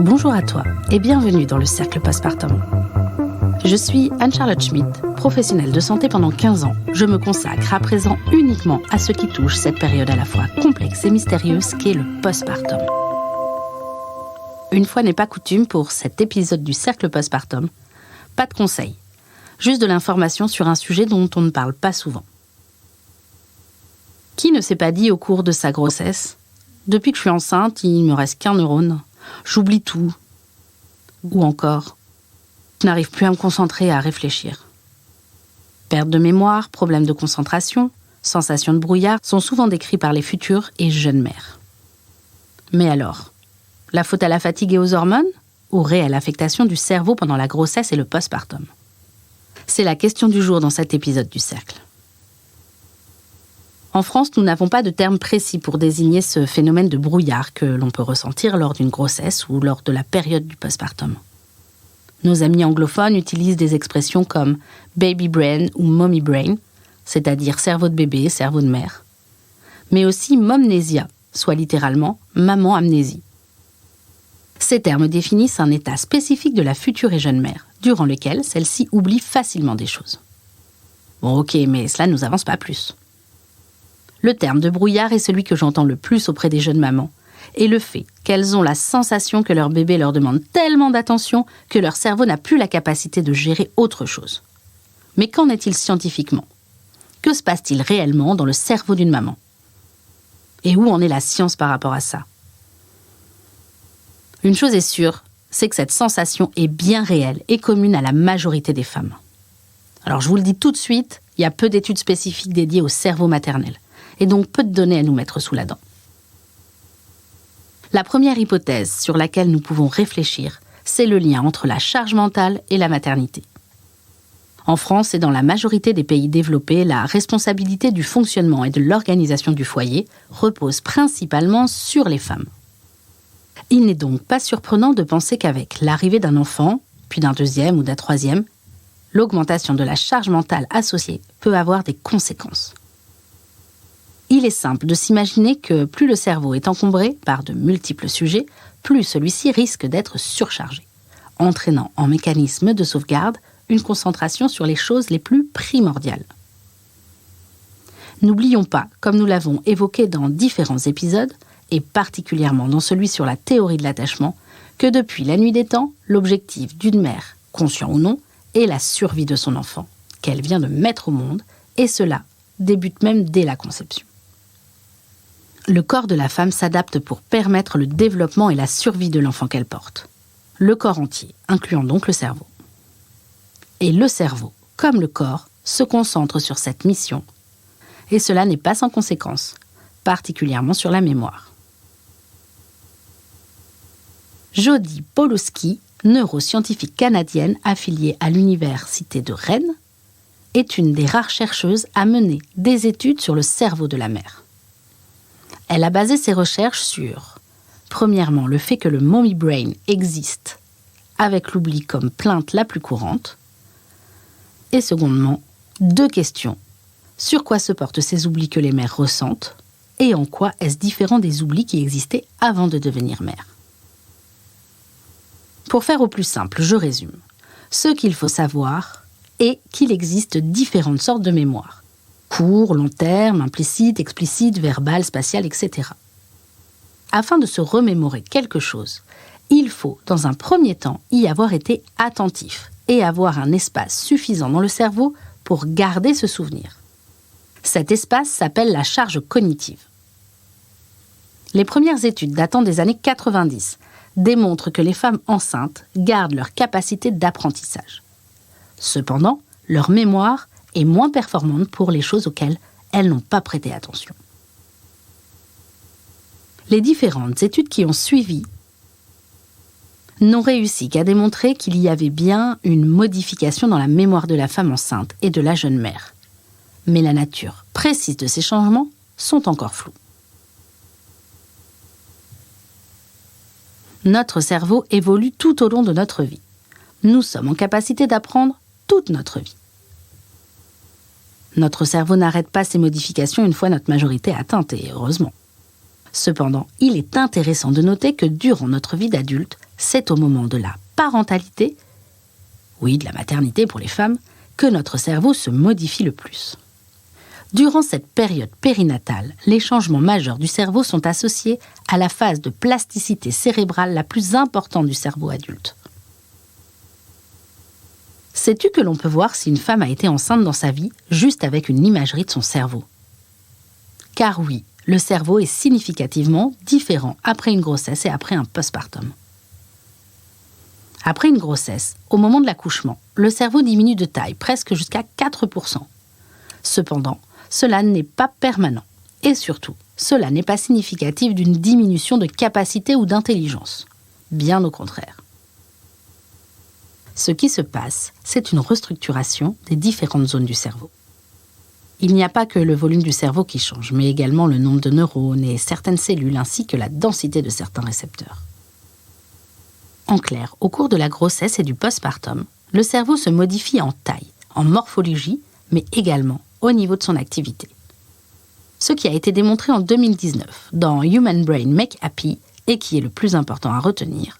Bonjour à toi et bienvenue dans le Cercle Postpartum. Je suis Anne-Charlotte Schmitt, professionnelle de santé pendant 15 ans. Je me consacre à présent uniquement à ce qui touche cette période à la fois complexe et mystérieuse qu'est le postpartum. Une fois n'est pas coutume pour cet épisode du Cercle Postpartum, pas de conseils, juste de l'information sur un sujet dont on ne parle pas souvent. Qui ne s'est pas dit au cours de sa grossesse « Depuis que je suis enceinte, il ne me reste qu'un neurone. J'oublie tout. » Ou encore « Je n'arrive plus à me concentrer, à réfléchir. » Perte de mémoire, problèmes de concentration, sensations de brouillard sont souvent décrits par les futures et jeunes mères. Mais alors, la faute à la fatigue et aux hormones ou réelle affectation du cerveau pendant la grossesse et le postpartum? C'est la question du jour dans cet épisode du Cercle. En France, nous n'avons pas de terme précis pour désigner ce phénomène de brouillard que l'on peut ressentir lors d'une grossesse ou lors de la période du postpartum. Nos amis anglophones utilisent des expressions comme « baby brain » ou « mommy brain », c'est-à-dire cerveau de bébé, cerveau de mère, mais aussi « momnesia », soit littéralement « maman amnésie ». Ces termes définissent un état spécifique de la future et jeune mère, durant lequel celle-ci oublie facilement des choses. Bon, ok, mais cela ne nous avance pas plus. Le terme de brouillard est celui que j'entends le plus auprès des jeunes mamans, et le fait qu'elles ont la sensation que leur bébé leur demande tellement d'attention que leur cerveau n'a plus la capacité de gérer autre chose. Mais qu'en est-il scientifiquement? Que se passe-t-il réellement dans le cerveau d'une maman? Et où en est la science par rapport à ça? Une chose est sûre, c'est que cette sensation est bien réelle et commune à la majorité des femmes. Alors je vous le dis tout de suite, il y a peu d'études spécifiques dédiées au cerveau maternel, et donc peu de données à nous mettre sous la dent. La première hypothèse sur laquelle nous pouvons réfléchir, c'est le lien entre la charge mentale et la maternité. En France et dans la majorité des pays développés, la responsabilité du fonctionnement et de l'organisation du foyer repose principalement sur les femmes. Il n'est donc pas surprenant de penser qu'avec l'arrivée d'un enfant, puis d'un deuxième ou d'un troisième, l'augmentation de la charge mentale associée peut avoir des conséquences. Il est simple de s'imaginer que plus le cerveau est encombré par de multiples sujets, plus celui-ci risque d'être surchargé, entraînant en mécanisme de sauvegarde une concentration sur les choses les plus primordiales. N'oublions pas, comme nous l'avons évoqué dans différents épisodes, et particulièrement dans celui sur la théorie de l'attachement, que depuis la nuit des temps, l'objectif d'une mère, conscient ou non, est la survie de son enfant, qu'elle vient de mettre au monde, et cela débute même dès la conception. Le corps de la femme s'adapte pour permettre le développement et la survie de l'enfant qu'elle porte. Le corps entier, incluant donc le cerveau. Et le cerveau, comme le corps, se concentre sur cette mission. Et cela n'est pas sans conséquence, particulièrement sur la mémoire. Jodie Pawlowski, neuroscientifique canadienne affiliée à l'Université de Rennes, est une des rares chercheuses à mener des études sur le cerveau de la mère. Elle a basé ses recherches sur, premièrement, le fait que le mommy brain existe, avec l'oubli comme plainte la plus courante, et secondement, 2 questions. Sur quoi se portent ces oublis que les mères ressentent, et en quoi est-ce différent des oublis qui existaient avant de devenir mère? Pour faire au plus simple, je résume. Ce qu'il faut savoir est qu'il existe différentes sortes de mémoire. Court, long terme, implicite, explicite, verbal, spatial, etc. Afin de se remémorer quelque chose, il faut, dans un premier temps, y avoir été attentif et avoir un espace suffisant dans le cerveau pour garder ce souvenir. Cet espace s'appelle la charge cognitive. Les premières études datant des années 90 démontrent que les femmes enceintes gardent leur capacité d'apprentissage. Cependant, leur mémoire est moins performante pour les choses auxquelles elles n'ont pas prêté attention. Les différentes études qui ont suivi n'ont réussi qu'à démontrer qu'il y avait bien une modification dans la mémoire de la femme enceinte et de la jeune mère. Mais la nature précise de ces changements sont encore floues. Notre cerveau évolue tout au long de notre vie. Nous sommes en capacité d'apprendre toute notre vie. Notre cerveau n'arrête pas ces modifications une fois notre majorité atteinte, et heureusement. Cependant, il est intéressant de noter que durant notre vie d'adulte, c'est au moment de la parentalité, oui, de la maternité pour les femmes, que notre cerveau se modifie le plus. Durant cette période périnatale, les changements majeurs du cerveau sont associés à la phase de plasticité cérébrale la plus importante du cerveau adulte. Sais-tu que l'on peut voir si une femme a été enceinte dans sa vie juste avec une imagerie de son cerveau ? Car oui, le cerveau est significativement différent après une grossesse et après un postpartum. Après une grossesse, au moment de l'accouchement, le cerveau diminue de taille, presque jusqu'à 4%. Cependant, cela n'est pas permanent. Et surtout, cela n'est pas significatif d'une diminution de capacité ou d'intelligence. Bien au contraire. Ce qui se passe, c'est une restructuration des différentes zones du cerveau. Il n'y a pas que le volume du cerveau qui change, mais également le nombre de neurones et certaines cellules, ainsi que la densité de certains récepteurs. En clair, au cours de la grossesse et du postpartum, le cerveau se modifie en taille, en morphologie, mais également au niveau de son activité. Ce qui a été démontré en 2019 dans Human Brain Make Happy et qui est le plus important à retenir,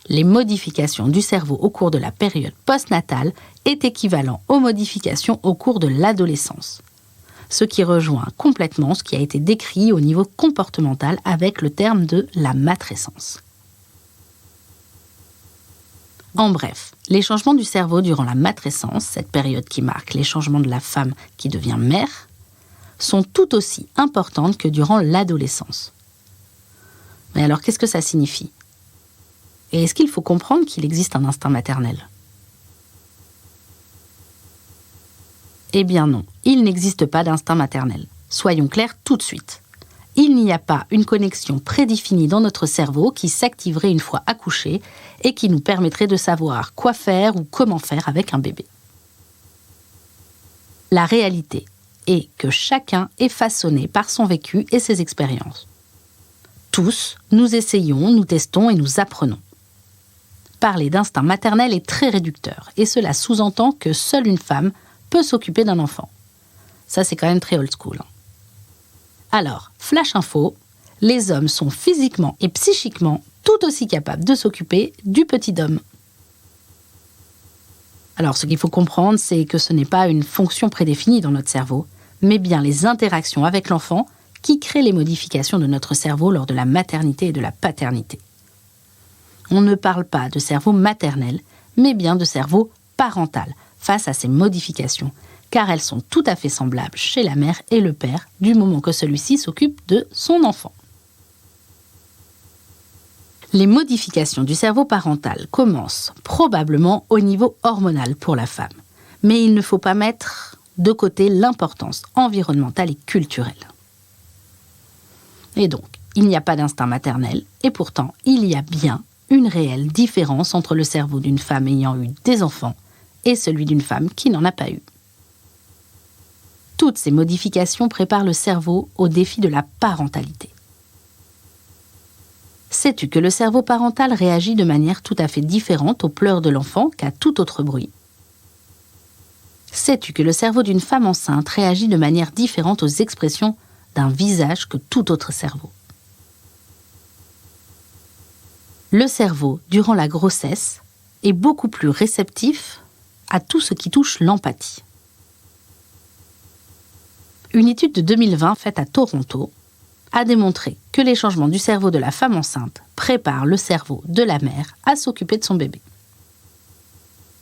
les modifications du cerveau au cours de la période postnatale est équivalent aux modifications au cours de l'adolescence. Ce qui rejoint complètement ce qui a été décrit au niveau comportemental avec le terme de la matrescence. En bref, les changements du cerveau durant la matrescence, cette période qui marque les changements de la femme qui devient mère, sont tout aussi importantes que durant l'adolescence. Mais alors, qu'est-ce que ça signifie ? Et est-ce qu'il faut comprendre qu'il existe un instinct maternel ? Eh bien non, il n'existe pas d'instinct maternel. Soyons clairs tout de suite. Il n'y a pas une connexion prédéfinie dans notre cerveau qui s'activerait une fois accouché et qui nous permettrait de savoir quoi faire ou comment faire avec un bébé. La réalité est que chacun est façonné par son vécu et ses expériences. Tous, nous essayons, nous testons et nous apprenons. Parler d'instinct maternel est très réducteur et cela sous-entend que seule une femme peut s'occuper d'un enfant. Ça, c'est quand même très old school. Alors, flash info, les hommes sont physiquement et psychiquement tout aussi capables de s'occuper du petit homme. Alors, ce qu'il faut comprendre, c'est que ce n'est pas une fonction prédéfinie dans notre cerveau, mais bien les interactions avec l'enfant qui créent les modifications de notre cerveau lors de la maternité et de la paternité. On ne parle pas de cerveau maternel, mais bien de cerveau parental face à ces modifications, car elles sont tout à fait semblables chez la mère et le père du moment que celui-ci s'occupe de son enfant. Les modifications du cerveau parental commencent probablement au niveau hormonal pour la femme, mais il ne faut pas mettre de côté l'importance environnementale et culturelle. Et donc, il n'y a pas d'instinct maternel, et pourtant, il y a bien une réelle différence entre le cerveau d'une femme ayant eu des enfants et celui d'une femme qui n'en a pas eu. Toutes ces modifications préparent le cerveau au défi de la parentalité. Sais-tu que le cerveau parental réagit de manière tout à fait différente aux pleurs de l'enfant qu'à tout autre bruit ? Sais-tu que le cerveau d'une femme enceinte réagit de manière différente aux expressions d'un visage que tout autre cerveau ? Le cerveau, durant la grossesse, est beaucoup plus réceptif à tout ce qui touche l'empathie. Une étude de 2020 faite à Toronto a démontré que les changements du cerveau de la femme enceinte préparent le cerveau de la mère à s'occuper de son bébé.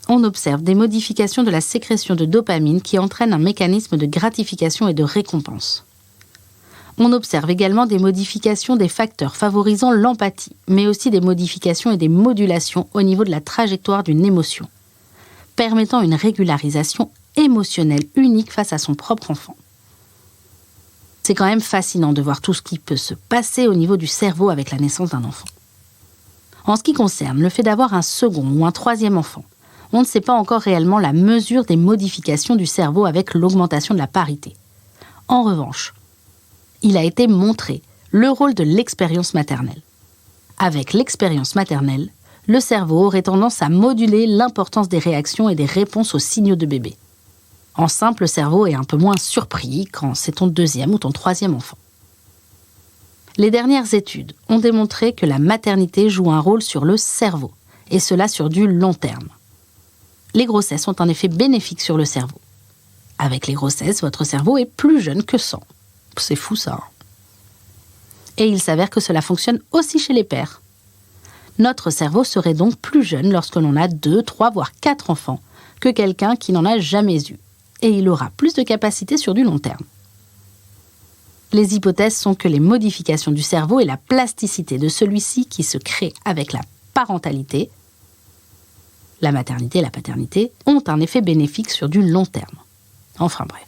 On observe des modifications de la sécrétion de dopamine qui entraînent un mécanisme de gratification et de récompense. On observe également des modifications des facteurs favorisant l'empathie, mais aussi des modifications et des modulations au niveau de la trajectoire d'une émotion, permettant une régularisation émotionnelle unique face à son propre enfant. C'est quand même fascinant de voir tout ce qui peut se passer au niveau du cerveau avec la naissance d'un enfant. En ce qui concerne le fait d'avoir un second ou un troisième enfant, on ne sait pas encore réellement la mesure des modifications du cerveau avec l'augmentation de la parité. En revanche, il a été montré le rôle de l'expérience maternelle. Avec l'expérience maternelle, le cerveau aurait tendance à moduler l'importance des réactions et des réponses aux signaux de bébé. En simple, le cerveau est un peu moins surpris quand c'est ton deuxième ou ton troisième enfant. Les dernières études ont démontré que la maternité joue un rôle sur le cerveau, et cela sur du long terme. Les grossesses ont un effet bénéfique sur le cerveau. Avec les grossesses, votre cerveau est plus jeune que sans. C'est fou ça. Et il s'avère que cela fonctionne aussi chez les pères. Notre cerveau serait donc plus jeune lorsque l'on a 2, 3, voire 4 enfants que quelqu'un qui n'en a jamais eu. Et il aura plus de capacité sur du long terme. Les hypothèses sont que les modifications du cerveau et la plasticité de celui-ci qui se créent avec la parentalité, la maternité et la paternité, ont un effet bénéfique sur du long terme. Enfin bref.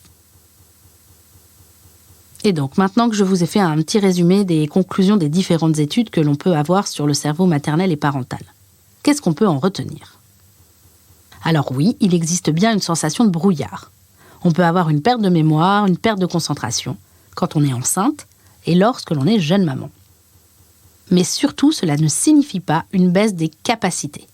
Et donc, maintenant que je vous ai fait un petit résumé des conclusions des différentes études que l'on peut avoir sur le cerveau maternel et parental, qu'est-ce qu'on peut en retenir ? Alors oui, il existe bien une sensation de brouillard. On peut avoir une perte de mémoire, une perte de concentration, quand on est enceinte et lorsque l'on est jeune maman. Mais surtout, cela ne signifie pas une baisse des capacités,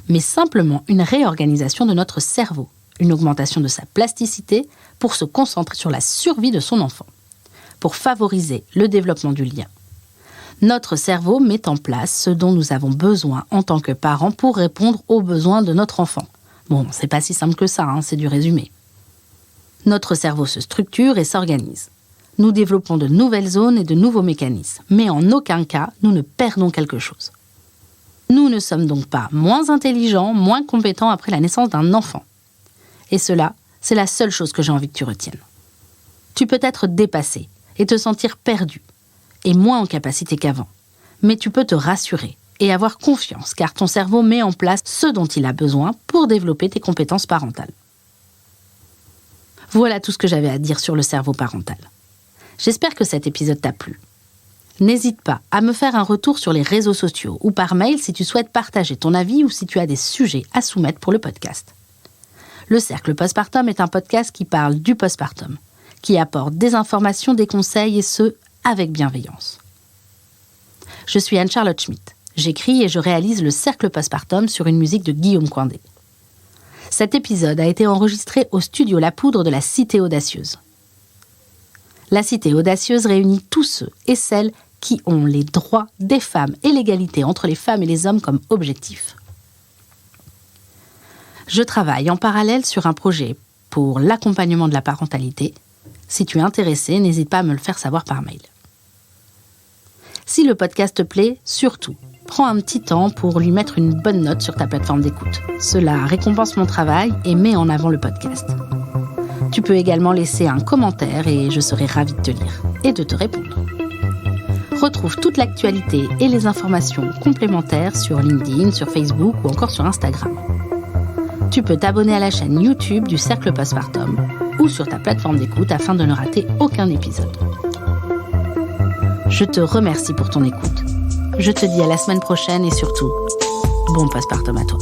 mais simplement une réorganisation de notre cerveau, une augmentation de sa plasticité pour se concentrer sur la survie de son enfant, pour favoriser le développement du lien. Notre cerveau met en place ce dont nous avons besoin en tant que parents pour répondre aux besoins de notre enfant. Bon, c'est pas si simple que ça, c'est du résumé. Notre cerveau se structure et s'organise. Nous développons de nouvelles zones et de nouveaux mécanismes, mais en aucun cas, nous ne perdons quelque chose. Nous ne sommes donc pas moins intelligents, moins compétents après la naissance d'un enfant. Et cela, c'est la seule chose que j'ai envie que tu retiennes. Tu peux être dépassé et te sentir perdu, et moins en capacité qu'avant. Mais tu peux te rassurer et avoir confiance, car ton cerveau met en place ce dont il a besoin pour développer tes compétences parentales. Voilà tout ce que j'avais à dire sur le cerveau parental. J'espère que cet épisode t'a plu. N'hésite pas à me faire un retour sur les réseaux sociaux ou par mail si tu souhaites partager ton avis ou si tu as des sujets à soumettre pour le podcast. Le Cercle Postpartum est un podcast qui parle du postpartum, qui apporte des informations, des conseils et ce, avec bienveillance. Je suis Anne-Charlotte Schmitt. J'écris et je réalise le Cercle Postpartum sur une musique de Guillaume Coindé. Cet épisode a été enregistré au studio La Poudre de la Cité Audacieuse. La Cité Audacieuse réunit tous ceux et celles qui ont les droits des femmes et l'égalité entre les femmes et les hommes comme objectif. Je travaille en parallèle sur un projet pour l'accompagnement de la parentalité. Si tu es intéressé, n'hésite pas à me le faire savoir par mail. Si le podcast te plaît, surtout, prends un petit temps pour lui mettre une bonne note sur ta plateforme d'écoute. Cela récompense mon travail et met en avant le podcast. Tu peux également laisser un commentaire et je serai ravie de te lire et de te répondre. Retrouve toute l'actualité et les informations complémentaires sur LinkedIn, sur Facebook ou encore sur Instagram. Tu peux t'abonner à la chaîne YouTube du Cercle Postpartum ou sur ta plateforme d'écoute afin de ne rater aucun épisode. Je te remercie pour ton écoute. Je te dis à la semaine prochaine et surtout, bon postpartum à toi.